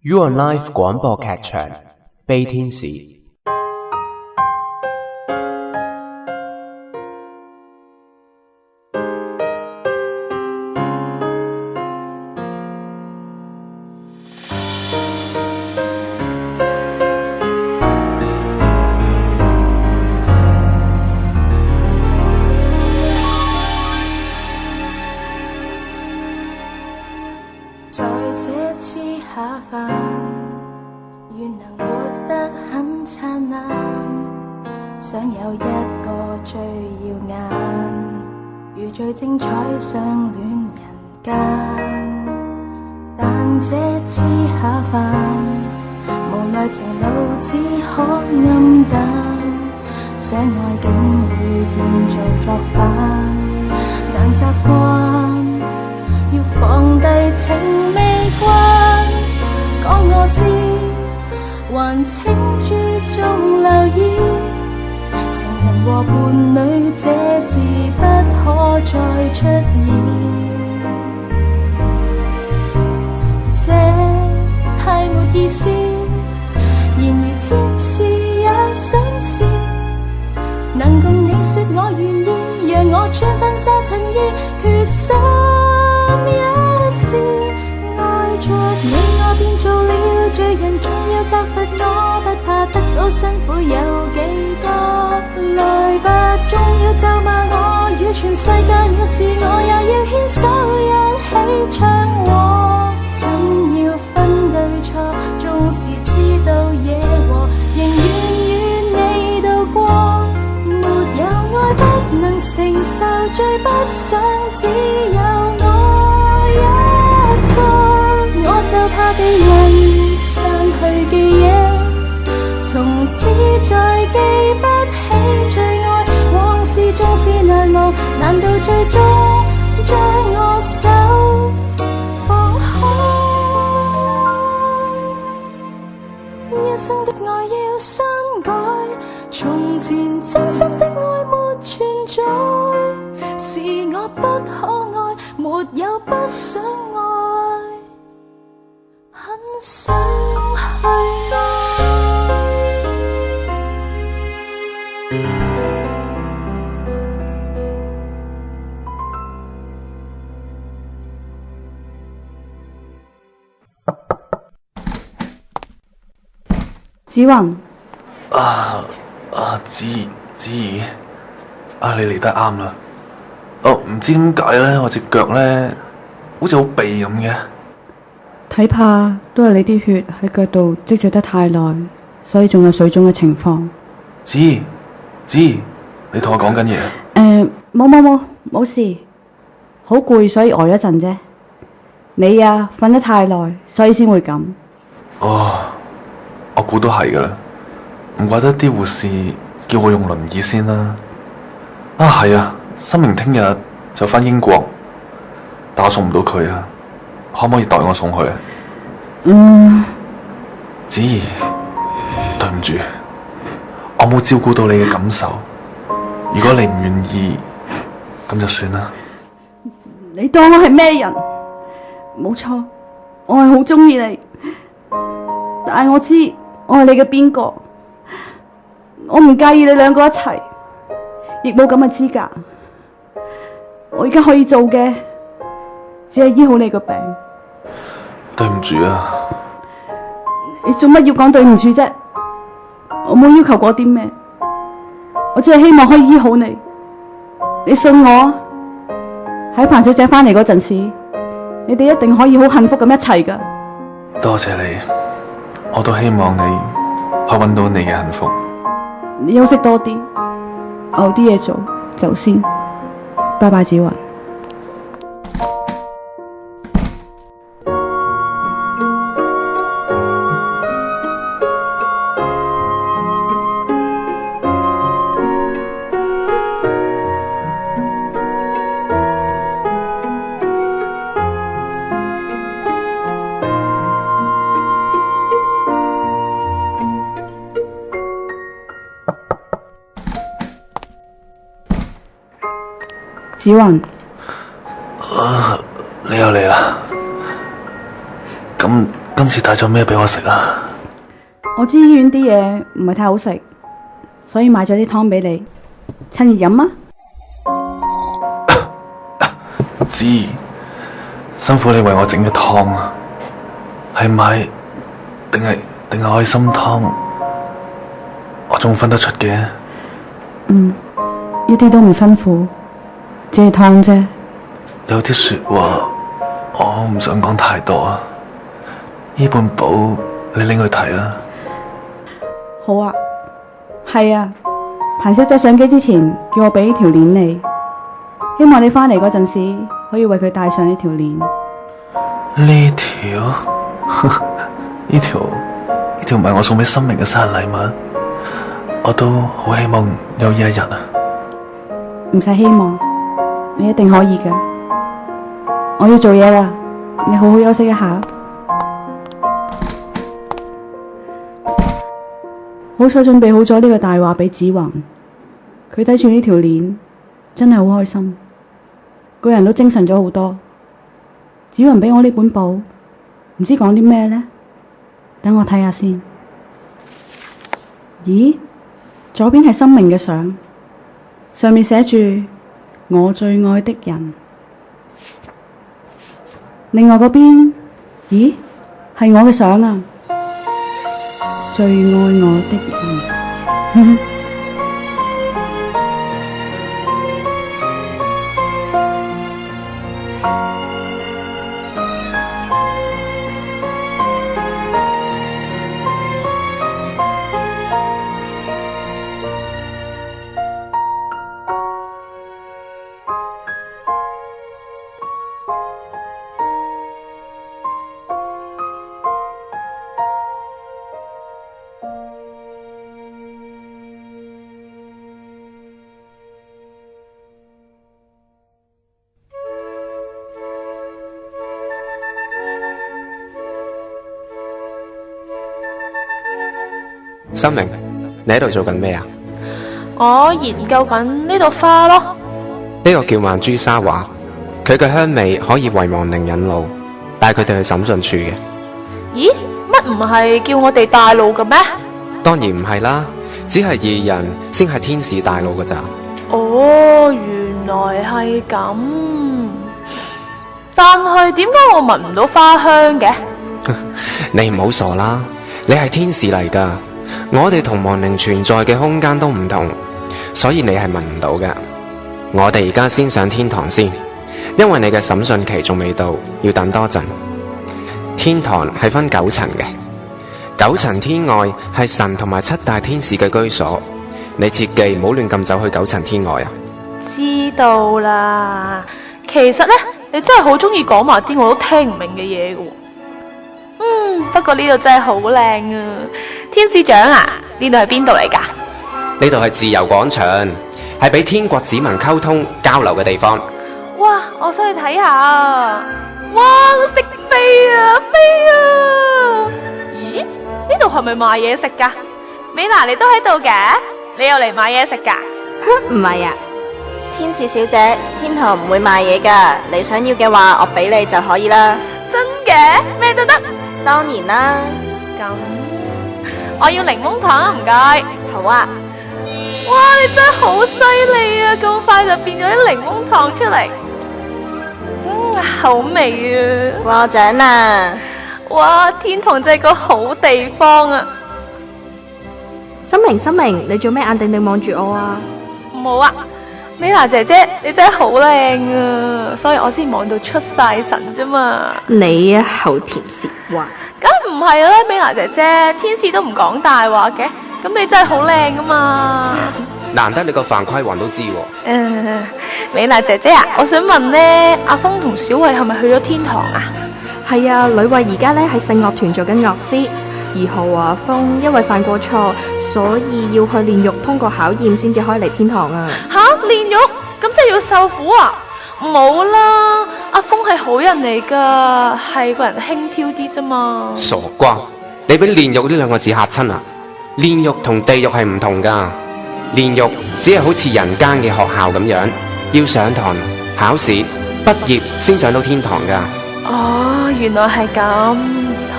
Your Life 廣播劇場《悲天使》。在這次下凡，願能活得很燦爛，想有一個最耀眼，如最精彩相戀人間。但這次下凡，無奈情路只可暗淡，相愛竟會變做作反，難習慣。要放低情未慣，講我知，還請注重留意。情人和伴侶這字不可再出現，這太沒意思。然而天使也想試，能共你說我願意，讓我穿婚紗襯衣，決心一試。愛着你我便做了罪人，仲要責罰我，不怕得到辛苦有幾多。來吧，仲要咒罵我，與全世界藐視我，也要牽手一起唱和。怎要分對錯，縱是知道惹禍，仍願與你渡過。沒有愛不能承受，最不想只有我一個。我就怕被人散去記憶，從此再記不起最愛往事，縱是難忘，難道最終將我手放開？一生的愛要刪改，從前真心的愛沒存在，是我不可愛，沒有不想愛，很想去愛。子雲，子怡，你嚟得啱啦。唔知點解咧，我隻腳咧好似好痹咁嘅。睇怕都係你啲血喺腳度積聚得太耐，所以仲有水腫嘅情況。子怡，你同我講緊嘢？冇事，好攰所以呆咗陣啫。你啊，瞓得太耐，所以先會咁。我估都係噶啦，唔怪得啲護士叫我用輪椅先啦。係啊，新明聽日就返英國，但我送唔到佢啊，可唔可以代我送去啊？子怡，對唔住，我冇照顧到你嘅感受。如果你唔願意，咁就算啦。你當我係咩人？冇錯，我係好鍾意你，但係我知我係你嘅邊個，我唔介意你兩個一齊，亦冇咁嘅資格。我而家可以做嘅，只係醫好你個病。對唔住啊！你做乜要講對唔住啫？我冇要求過啲咩，我只係希望可以醫好你。你信我啊！喺彭小姐返嚟嗰陣時，你哋一定可以好幸福咁一齊㗎。多謝你，我都希望你可以搵到你嘅幸福。你休息多啲，我有啲嘢做，走先。拜拜，子雲。子雲，你又嚟啦？咁今次帶咗咩俾我食啊？我知醫院啲嘢唔係太好食，所以買咗啲湯俾你，趁熱飲啊！知，辛苦你為我整嘅湯啊，係咪？定係愛心湯？我仲分得出嘅。一啲都唔辛苦，只係湯啫。有啲說話我唔想講太多啊。呢本簿你拎去睇啦。好啊，係啊，彭小姐上機之前叫我俾呢條鏈你，希望你翻嚟嗰陣時可以為佢戴上呢條鏈。呢條？呢條唔係我送俾心明嘅生日禮物，我都好希望有呢一日啊。唔使希望，你一定可以㗎。我要做嘢啦，你好好休息一下。好彩準備好咗呢個大話俾子宏，佢睇住呢條鏈，真係好開心，個人都精神咗好多。子宏俾我呢本簿，唔知講啲咩呢？等我睇下先。咦，左邊係生命嘅相，上面寫住我最愛的人。另外嗰邊，咦，係我嘅相啊，最愛我的人。心明，你喺度做緊咩啊？我研究緊呢度花咯。呢個叫曼珠沙華，佢嘅香味可以為亡靈引路，帶佢哋去審訊處嘅。咦，乜唔係叫我哋帶路嘅咩？當然唔係啦，只係異人先係天使帶路㗎咋。哦，原來係咁。但係點解我聞唔到花香嘅？你唔好傻啦，你係天使嚟㗎。我哋同亡靈存在嘅空間都唔同，所以你係聞唔到嘅。我哋而家先上天堂先，因為你嘅審訊期仲未到，要等多陣。天堂係分9層嘅，9層天外係神同埋7大天使嘅居所。你切記唔好亂咁走去9層天外啊！知道啦。其實呢，你真係好中意講埋啲我都聽唔明嘅嘢嘅。不過呢度真係好靚啊！天使長啊，呢度係邊度嚟㗎？呢度係自由廣場，係俾天國子民溝通交流嘅地方。哇，我想去睇下啊！哇，我識飛啊，飛啊！咦，呢度係咪賣嘢食㗎？美娜，你都喺度嘅？你又嚟買嘢食㗎？唔係啊，天使小姐，天堂唔會賣嘢㗎，你想要嘅話，我俾你就可以啦。真嘅？咩都得？當然啦。咁，我要檸檬糖，唔該。好啊。哇，你真係好犀利啊！咁快就變咗啲檸檬糖出嚟。好味啊！過獎啊！哇，天堂真係個好地方啊！心明，你做咩眼定定望住我啊？冇啊，美娜姐姐，你真係好靚啊，所以我先望到出晒神啫嘛。你啊，口甜舌滑。梗唔係啦，美娜姐姐，天使都唔講大話嘅，咁你真係好靚啊嘛。難得你個范規王都知喎。美娜姐姐啊，我想問呢，阿峰同小慧係咪去咗天堂啊？係啊，呂慧而家咧喺聖樂團做緊樂師，2號阿峰因為犯過錯，所以要去煉獄通過考驗先至可以嚟天堂啊。吓，煉獄？咁即係要受苦啊？冇啦，阿峰係好人嚟噶，係個人輕佻啲啫嘛。傻瓜，你俾煉獄呢2個字嚇親啊！煉獄同地獄係唔同噶，煉獄只係好似人間嘅學校咁樣，要上堂、考試、畢業先上到天堂噶。哦，原來係咁，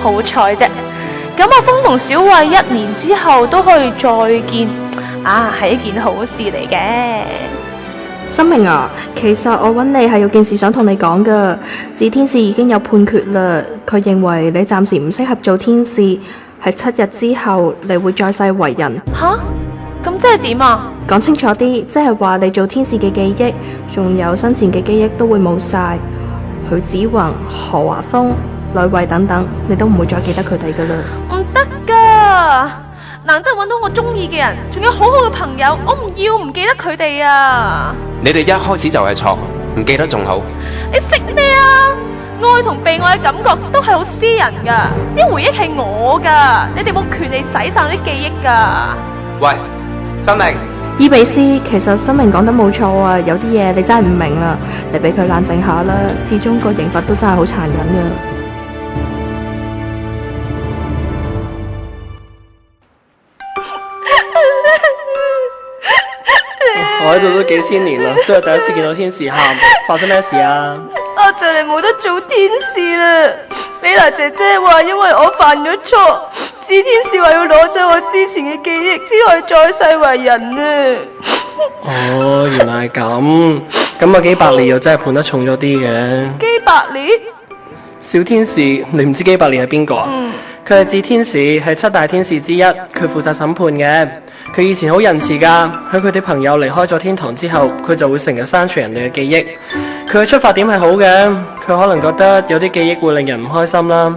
好彩啫。咁阿峰同小慧1年之後都可以再見，係一件好事嚟嘅。心明啊，其實我揾你係有件事想同你講噶。指天使已經有判決啦，佢認為你暫時唔適合做天使，係7日之後你會再世為人。吓？咁即係點啊？講清楚啲，即係話你做天使嘅記憶，仲有生前嘅記憶都會冇晒。許子雲、何華峰、呂慧等等，你都唔會再記得佢哋噶啦。唔得噶，難得揾到我中意嘅人，仲有好好嘅朋友，我唔要唔記得佢哋啊！你哋一開始就係錯，唔記得仲好。你識咩啊？愛同被愛嘅感覺都係好私人噶，啲回憶係我噶，你哋冇權利洗晒啲記憶噶。喂，心明，伊比斯，其實心明講得冇錯啊，有啲嘢你真係唔明啊，你俾佢冷靜下啦，始終個刑罰都真係好殘忍嘅。我喺度都幾千年啦，都係第一次見到天使喊，發生咩事啊？我就嚟冇得做天使啦！美娜姐姐話因為我犯咗錯，指天使話要攞走我之前嘅記憶，先可以再世為人啊！哦，原來係咁，咁啊基百利又真係判得重咗啲嘅。基百利？小天使，你唔知基百利係邊個啊？佢係指天使，係7大天使之一，佢負責審判嘅。佢以前好仁慈噶，喺佢啲朋友離開咗天堂之後，佢就會成日刪除人哋嘅記憶。佢嘅出發點係好嘅，佢可能覺得有啲記憶會令人唔開心啦。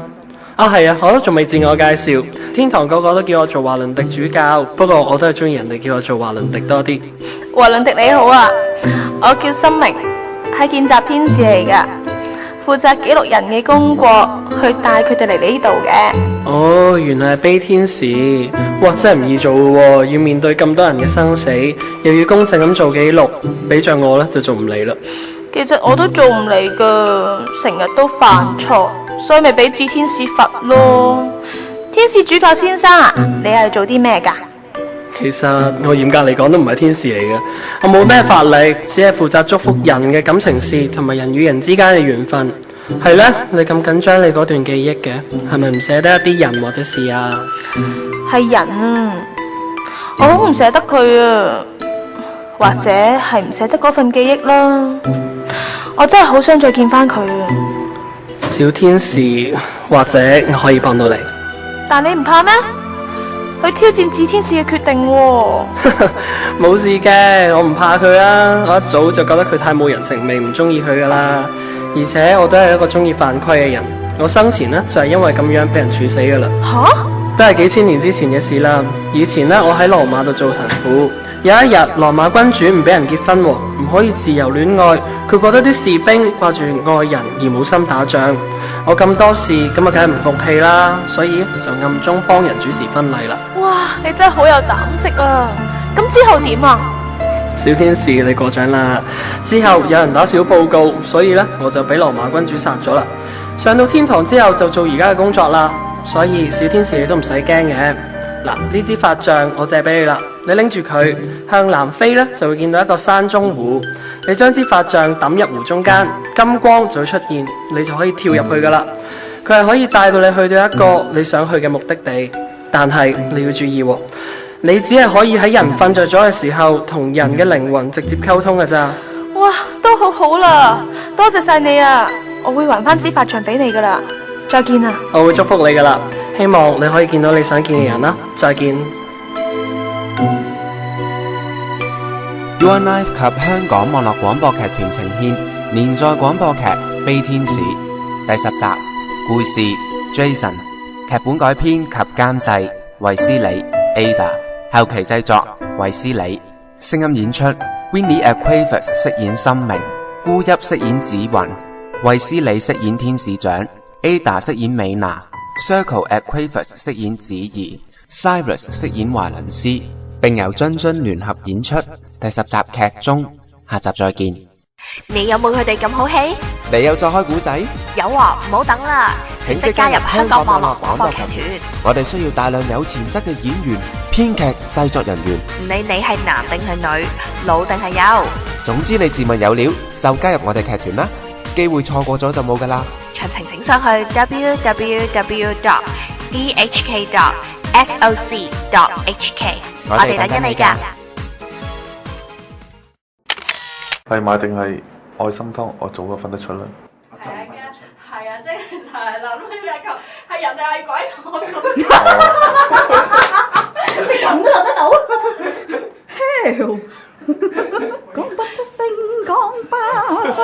係啊，我都仲未自我介紹。天堂個個都叫我做華倫迪主教，不過我都係中意人哋叫我做華倫迪多啲。華倫迪你好啊，我叫心明，係見習天使嚟噶，負責記錄人嘅功過，去帶佢哋嚟呢度嘅。哦，原來係悲天使，哇，真係唔易做喎，要面對咁多人嘅生死，又要公正咁做記錄，比着我呢，就做唔嚟啦。其實我都做唔嚟噶，成日都犯錯，所以咪俾指天使罰咯。天使主教先生啊，你係做啲咩噶？其實我嚴格嚟講都唔係天使嚟嘅，我冇咩法力，只係負責祝福人嘅感情事同埋人與人之間嘅緣分。係呢？你咁緊張你嗰段記憶嘅，係咪唔捨得一啲人或者事啊？係人啊，我好唔捨得佢啊，或者係唔捨得嗰份記憶啦。我真係好想再見翻佢啊！小天使，或者我可以幫到你。但你唔怕咩？去挑戰指天使嘅決定喎。冇事嘅，我唔怕佢啊！我一早就覺得佢太冇人情味，唔中意佢噶啦。而且我都係一個中意犯規嘅人，我生前呢，就係因為咁樣俾人處死噶啦。吓？都係幾千年之前嘅事啦。以前呢，我喺羅馬度做神父，有一日羅馬君主唔俾人結婚，唔可以自由戀愛，佢覺得啲士兵掛住愛人而冇心打仗。我咁多事，咁啊梗係唔服氣啦，所以就暗中幫人主持婚禮啦。哇，你真係好有膽識啊！咁之後點啊？小天使，你過獎啦。之後有人打小報告，所以呢，我就俾羅馬君主殺咗啦。上到天堂之後就做而家嘅工作啦。所以小天使你都唔使驚嘅。嗱，呢支法杖我借俾你啦，你拎住佢向南飛呢，就會見到一個山中湖。你將支法杖抌入湖中間，金光就會出現，你就可以跳入去噶啦。佢係可以帶到你去到一個你想去嘅目的地，但係你要注意喎，你只係可以喺人瞓着咗嘅時候同人嘅靈魂直接溝通㗎咋。哇，都好好啦，多謝晒你啊！我會還翻支法杖俾你噶啦。再見啊！我會祝福你噶啦，希望你可以見到你想見嘅人啦。再見。 Your Life 及香港網絡廣播劇團呈獻連載廣播劇《悲天使》第10集，故事 Jason， 劇本改編及監製衛斯理 Ada， 後期製作衛斯理，聲音演出 Winnie Aquifus 飾演心明，孤泣飾演紫雲，衛斯理飾演天使長， Ada 飾演美娜， Circle Aquifus 飾演子怡， Cyrus 飾演華倫斯，並由津津聯合演出。第10集劇終，下集再見。你有冇佢哋咁好戲？你有再開古仔？有啊，唔好等啦，請即加入香港網絡廣播劇團。我哋需要大量有潛質嘅演員、編劇、製作人員。唔理你係男定係女，老定係幼，總之你自問有料，就加入我哋劇團啦。機會錯過咗就冇㗎啦。詳情請上去 www.dhk.soc.hk， 我哋等緊你㗎。係買定係愛心湯，我早就分得出啦。係啊，即係諗起咩球係人定係鬼我做，你咁都諗得到 ？Hell，講不出聲，講不出